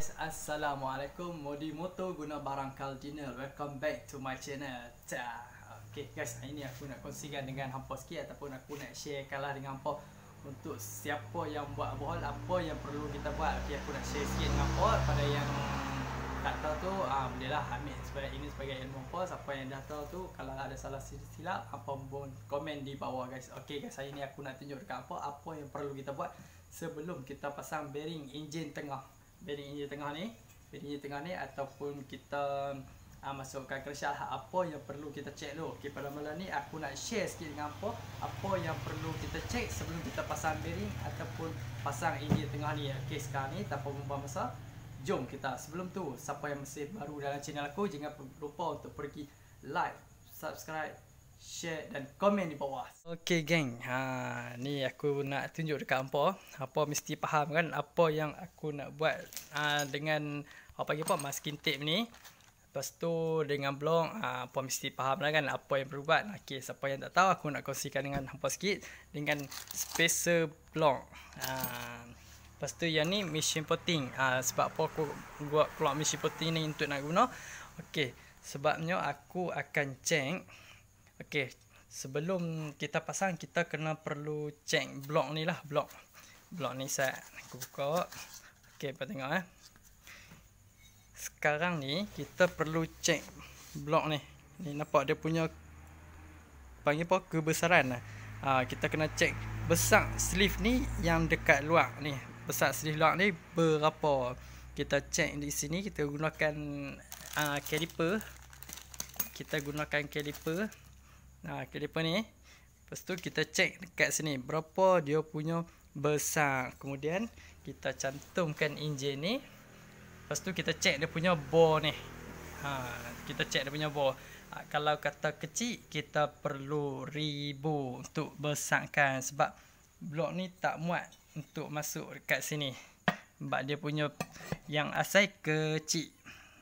guys, Assalamualaikum. Modi moto guna barang cardinal. Welcome back to my channel. Okay guys, hari ni aku nak kongsikan dengan hampa sikit ataupun aku nak sharekan lah dengan hampa untuk siapa yang buat bohol, apa yang perlu kita buat. Okay, aku nak share sikit dengan hampa. Pada yang tak tahu tu, boleh lah ambil ini sebagai ilmu hampa. Siapa yang dah tahu tu, kalau ada salah silap, hampa pun komen di bawah guys. Okay guys, hari ni aku nak tunjuk dekat hampa apa yang perlu kita buat sebelum kita pasang bearing enjin tengah. Bearing enjin tengah ni ataupun kita masukkan crankshaft, apa yang perlu kita cek dulu. Okay, pada malam ni aku nak share sikit dengan apa yang perlu kita cek sebelum kita pasang bearing ataupun pasang enjin tengah ni. Okay, sekarang ni tanpa membuang masa, jom kita. Sebelum tu, siapa yang masih baru dalam channel aku, jangan lupa untuk pergi like, subscribe, share dan komen di bawah. Okay geng, ni aku nak tunjuk dekat hampa mesti faham kan apa yang aku nak buat dengan masking tape ni. Lepas tu dengan blok, hampa mesti faham lah kan apa yang perlu buat. Okay, siapa yang tak tahu, aku nak kongsikan dengan hampa sikit dengan spacer blok. Lepas tu yang ni machine potting. Sebab apa aku buat keluar machine potting ni untuk nak guna. Okay, sebabnya aku akan cek. Okey, sebelum kita pasang kita kena perlu cek blok ni lah, blok ni saya aku buka. Okey, apa tengok Sekarang ni kita perlu cek blok ni. Ni nampak dia punya panggil apa? Kebesaran. Kita kena cek besar sleeve ni yang dekat luar ni. Besar sleeve luar ni berapa? Kita cek di sini, kita gunakan caliper. Caliper ni. Lepas tu kita cek dekat sini berapa dia punya besar. Kemudian kita cantumkan enjin ni. Lepas tu kita cek dia punya bore ni. Kita cek dia punya bore. Kalau kata kecil, kita perlu 1000 untuk besarkan. Sebab blok ni tak muat untuk masuk dekat sini. Sebab dia punya yang asal kecil.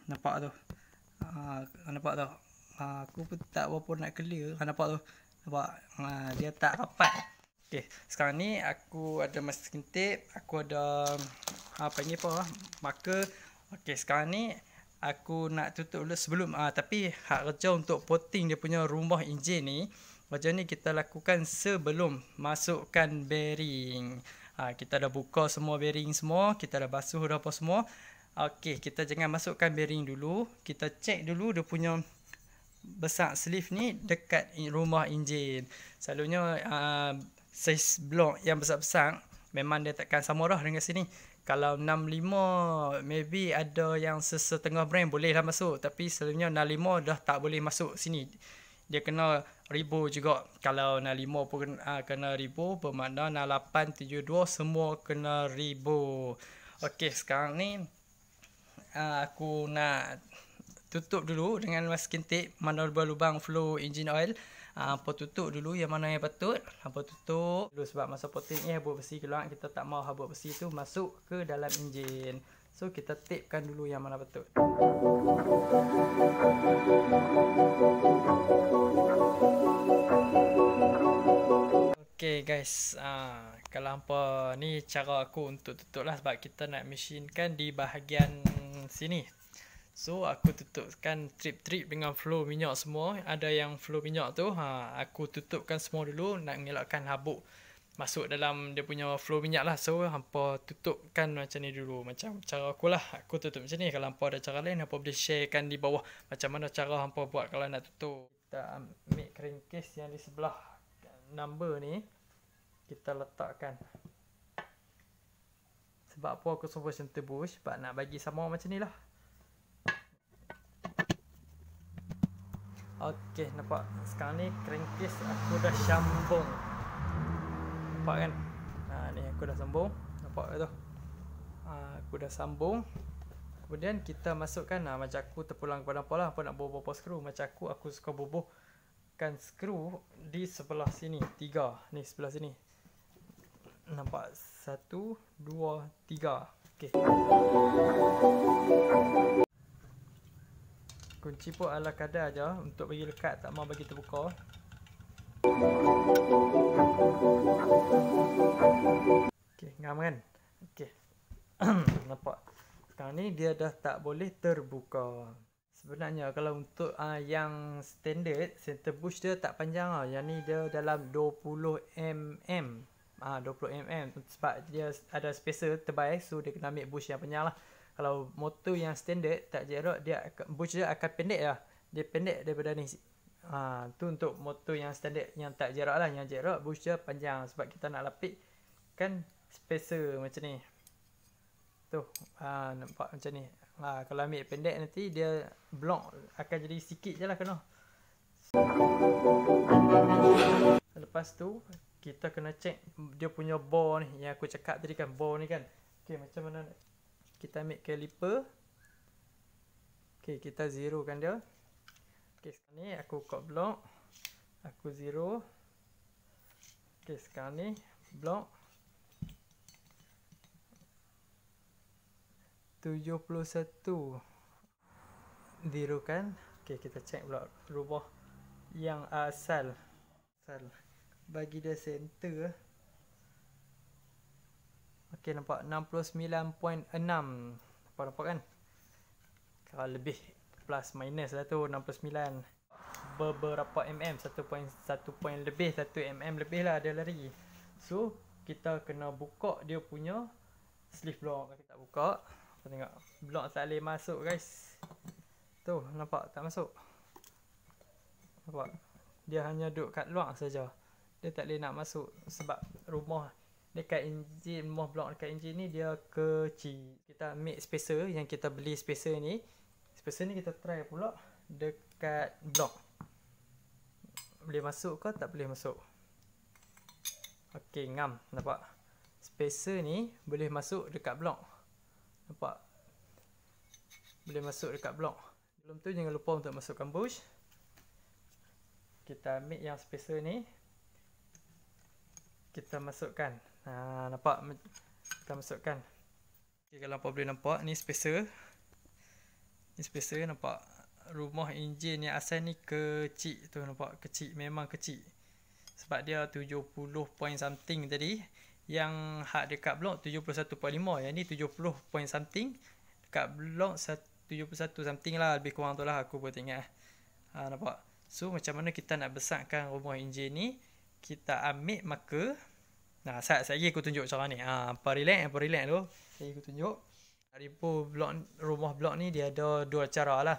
Nampak tu? Nampak tu? Aku pun tak berapa nak clear. Nampak tu? Nampak? Dia tak rapat. Okay, sekarang ni aku ada masking tape. Aku ada marker. Okay, sekarang ni aku nak tutup dulu sebelum tapi hak kerja untuk potting dia punya rumah enjin ni, kerja ni kita lakukan sebelum masukkan bearing. Kita dah buka semua bearing semua, kita dah basuh dah apa semua. Okay, kita jangan masukkan bearing dulu. Kita cek dulu dia punya besar sleeve ni dekat rumah enjin. Selalunya saiz blok yang besar-besar memang dia takkan sama dah dengan sini. Kalau 65 maybe ada yang setengah brand boleh lah masuk, tapi selalunya 65 dah tak boleh masuk sini. Dia kena 1000 juga. Kalau 65 pun kena 1000, bermakna 68, 72 semua kena 1000. Okey, sekarang ni aku nak tutup dulu dengan masking tape mana lubang flow engine oil. Hampa tutup dulu yang mana yang patut. Hampa tutup dulu sebab masa potting ni habuk besi keluar, kita tak mau habuk besi tu masuk ke dalam enjin. So kita tapekan dulu yang mana patut. Okay guys, kalau hampa ni cara aku untuk tutup lah, sebab kita nak machinkan di bahagian sini. So aku tutupkan trip-trip dengan flow minyak semua. Ada yang flow minyak tu aku tutupkan semua dulu, nak mengelakkan habuk masuk dalam dia punya flow minyak lah. So hampa tutupkan macam ni dulu. Macam cara aku lah, aku tutup macam ni. Kalau hampa ada cara lain, hampa boleh sharekan di bawah macam mana cara hampa buat kalau nak tutup. Kita ambil crankcase yang di sebelah number ni, kita letakkan. Sebab apa aku suruh macam tebus, sebab nak bagi sama macam ni lah. Okey, nampak? Sekarang ni crankcase aku dah sambung. Nampak kan? Ni aku dah sambung. Nampak tu? Aku dah sambung. Kemudian kita masukkan, macam aku terpulang kepada hampa lah, hampa nak bubuh skru. Macam aku suka bubuhkan skru di sebelah sini. 3. Ni sebelah sini. Nampak? 1, 2, 3. Okey. Kunci pun ala kadar aja untuk bagi lekat, tak mau bagi terbuka. Okey, ngam kan? Okey. Nampak. Sekarang ni dia dah tak boleh terbuka. Sebenarnya kalau untuk yang standard, center bush dia tak panjang lah. Yang ni dia dalam 20mm. 20mm sebab dia ada spacer tebal, so dia kena ambil bush yang panjang lah. Kalau motor yang standard tak jarak, bush dia akan pendek lah. Dia pendek daripada ni. Tu untuk motor yang standard yang tak jarak lah. Yang jarak bush dia panjang sebab kita nak lapik kan spacer macam ni. Tu nampak macam ni. Kalau ambil pendek nanti dia block akan jadi sikit je lah kena. Lepas tu kita kena check dia punya bore ni yang aku cakap tadi kan, bore ni kan. Okey, macam mana kita ambil caliper. Okey, kita zero kan dia. Okey, sekarang ni aku cut block. Aku zero. Okey, sekarang ni block 71 zero kan. Okey, kita check pula rubah yang asal bagi dia center. Okey, nampak 69.6. Nampak kan? Kalau lebih plus minus lah tu 69. Beberapa mm, 1 point lebih, 1 mm lebih lah dia lari. So kita kena buka dia punya sleeve block. Kita buka, tengok block tak boleh masuk guys. Tu nampak tak masuk. Nampak dia hanya duduk kat luar saja. Dia tak boleh nak masuk sebab rumah dekat enjin, rumah blok dekat enjin ni dia kecil. Kita ambil spacer yang kita beli, spacer ni kita try pula dekat blok. Boleh masuk ke tak boleh masuk. Okey, ngam, nampak spacer ni boleh masuk dekat blok. Nampak boleh masuk dekat blok. Belum tu jangan lupa untuk masukkan bush. Kita ambil yang spacer ni, kita masukkan. Nampak kita masukkan. Okay, kalau apa boleh nampak ni spacer. Ni spacer, nampak rumah enjin yang asal ni kecil tu, nampak kecil, memang kecil. Sebab dia 70 point something tadi, yang hak dekat blok 71.5, yang ni 70 point something. Dekat blok 71 something lah, lebih kurang tu lah, aku pun tak ingat. Nampak. So macam mana kita nak besarkan rumah enjin ni, kita ambil marker. Sekejap lagi aku tunjuk cara ni. Apa relax tu. Saya aku tunjuk. Rumah blok ni dia ada dua cara lah.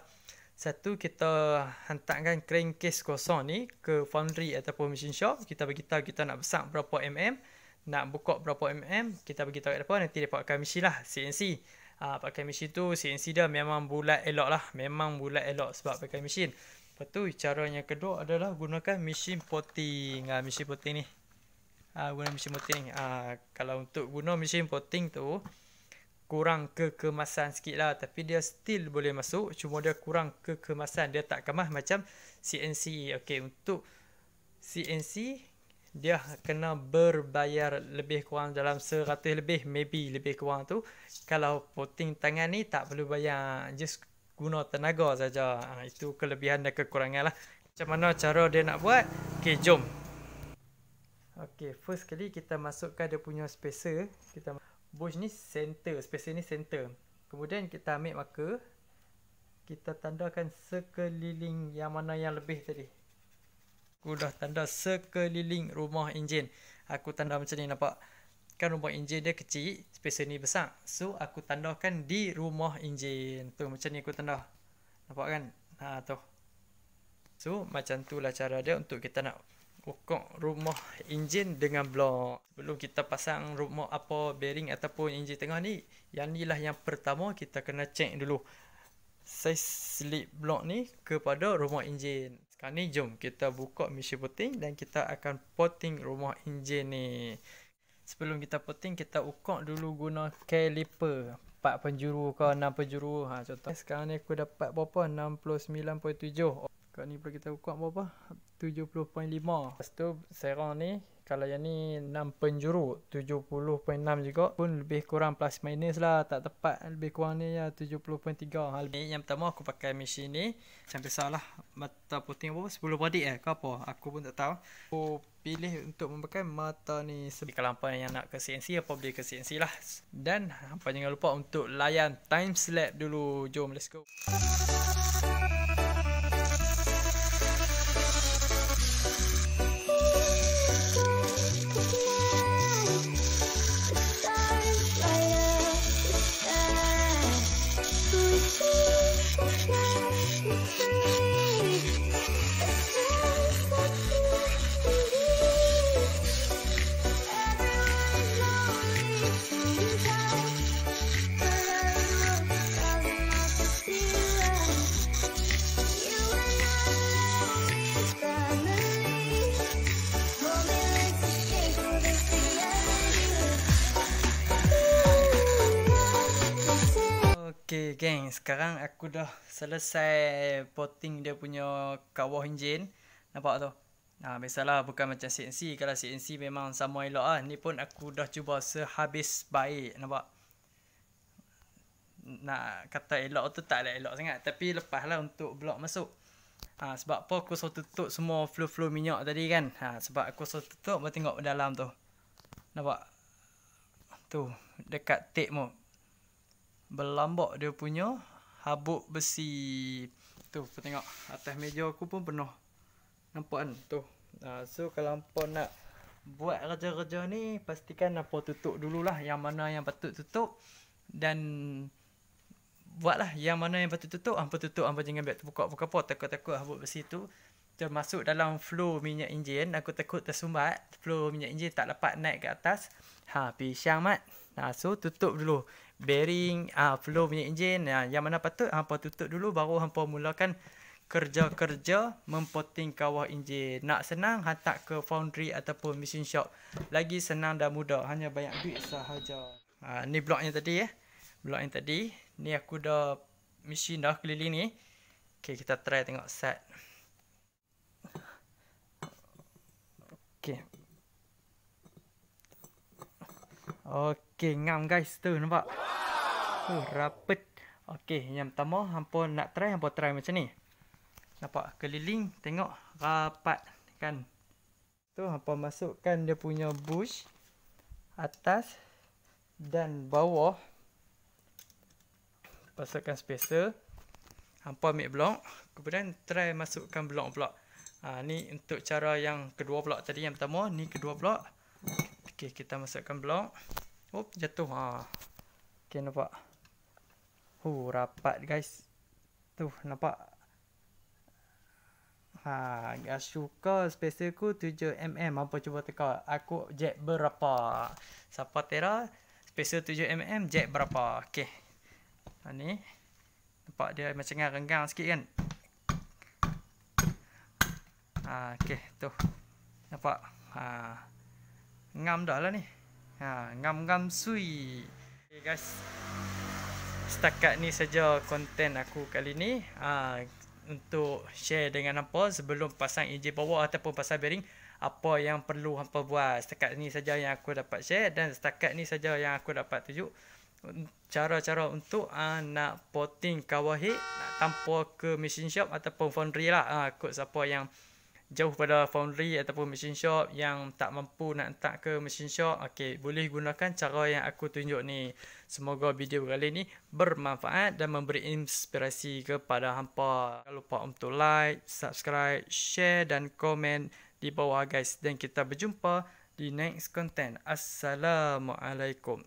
Satu, kita hantarkan crankcase kosong ni ke foundry ataupun machine shop. Kita beritahu kita nak besar berapa mm, nak buka berapa mm. Kita beritahu kat depan, nanti dia pakai mesin lah, CNC. Pakai mesin tu, CNC dia memang bulat elok lah. Memang bulat elok sebab pakai mesin. Lepas tu cara yang kedua adalah gunakan mesin potting. Mesin potting ni. Guna mesin potting ni. Kalau untuk guna mesin potting tu, kurang kekemasan sikit lah. Tapi dia still boleh masuk. Cuma dia kurang kekemasan. Dia tak kemas macam CNC. Okay, untuk CNC, dia kena berbayar lebih kurang dalam 100 lebih. Maybe lebih kurang tu. Kalau potting tangan ni tak perlu bayar. Just guna tenaga saja. Itu kelebihan dan kekurangan lah. Macam mana cara dia nak buat? Okay, jom. Okay, first kali kita masukkan dia punya spacer. Bush ni center, spacer ni center. Kemudian kita ambil marker. Kita tandakan sekeliling yang mana yang lebih tadi. Aku dah tanda sekeliling rumah enjin. Aku tanda macam ni, nampak? Kan rumah enjin dia kecil, spacer ni besar. So aku tandakan di rumah enjin. Tu macam ni aku tanda. Nampak kan? Tu. So macam tu lah cara dia untuk kita nak ukur rumah enjin dengan blok. Sebelum kita pasang rumah apa, bearing ataupun enjin tengah ni, yang ni lah yang pertama kita kena check dulu saiz slip blok ni kepada rumah enjin. Sekarang ni jom kita buka mesin potting dan kita akan potting rumah enjin ni. Sebelum kita potting, kita ukur dulu guna caliper 4 penjuru ke 6 penjuru. Contoh sekarang ni aku dapat berapa? 69.7. Kat ni pula kita ukur berapa? 70.5. Lepas tu serang ni, kalau yang ni 6 penjuru, 70.6 juga. Pun lebih kurang plus minus lah, tak tepat. Lebih kurang ni ya 70.3. Yang pertama aku pakai mesin ni. Macam biasalah, mata potting berapa? 10 beradik ke apa? Aku pun tak tahu. Aku pilih untuk memakai mata ni. Kalau hampa yang nak ke CNC, hampa boleh ke CNC lah. Dan hampa jangan lupa untuk layan time lapse dulu. Jom, let's go. Okay geng, sekarang aku dah selesai potting dia punya kawah enjin. Nampak tu? Biasalah bukan macam CNC. Kalau CNC memang sama elok lah. Ni pun aku dah cuba sehabis baik. Nampak? Nak kata elok tu tak elok sangat. Tapi lepas lah untuk blok masuk. Sebab apa aku suruh tutup semua flow-flow minyak tadi kan. Sebab aku suruh tutup, baru tengok dalam tu. Nampak? Tu, dekat tape tu. Berlambak dia punya habuk besi. Tu, kau tengok atas meja aku pun penuh. Nampak kan? Tu. So kalau hampa nak buat kerja-kerja ni, pastikan hampa tutup dululah yang mana yang patut tutup. Dan buatlah yang mana yang patut tutup, hampa tutup. Hampa jangan biar terbuka-buka apa. Takut-takut habuk besi tu termasuk dalam flow minyak enjin. Aku takut tersumbat. Flow minyak enjin tak dapat naik ke atas. Pisang mat. So tutup dulu bearing, flow minyak enjin. Yang mana patut hampa tutup dulu, baru hampa mulakan kerja-kerja mempoting kawah enjin. Nak senang, hantar ke foundry ataupun machine shop. Lagi senang dan mudah, hanya banyak duit sahaja. Ni bloknya tadi blok yang tadi. Ni aku dah machine dah keliling ni. Okay, kita try tengok set. Okay. Okay, ngam guys. Tu nampak? Rapet. Okay, yang pertama hampa nak try, hampa try macam ni. Nampak? Keliling, tengok rapat kan. Tu hampa masukkan dia punya bush atas dan bawah. Masukkan spacer. Hampa ambil blok, kemudian try masukkan blok-blok. Ni untuk cara yang kedua blok tadi. Yang pertama, ni kedua blok. Okay, kita masukkan blok. Jatuh. Okay, nampak? Rapat guys. Tu, nampak? Gak suka spacer ku 7mm. Hampa cuba teka. Aku jack berapa? Siapa tera? Spacer 7mm, jack berapa? Okay. Ni. Nampak dia macam renggang sikit kan? Okay, tu. Nampak? Ngam dah lah ni. Ngam-ngam sui. Okay guys. Setakat ni saja konten aku kali ni. Untuk share dengan hampa sebelum pasang enjin power ataupun pasang bearing, apa yang perlu hampa buat. Setakat ni saja yang aku dapat share, dan setakat ni saja yang aku dapat tunjuk cara-cara untuk nak potting kawah head, nak tanpa ke machine shop ataupun foundry lah. Ikut siapa yang jauh pada foundry ataupun machine shop, yang tak mampu nak hantar ke machine shop, okay, boleh gunakan cara yang aku tunjuk ni. Semoga video kali ni bermanfaat dan memberi inspirasi kepada hampa. Jangan lupa untuk like, subscribe, share dan komen di bawah guys. Dan kita berjumpa di next content. Assalamualaikum.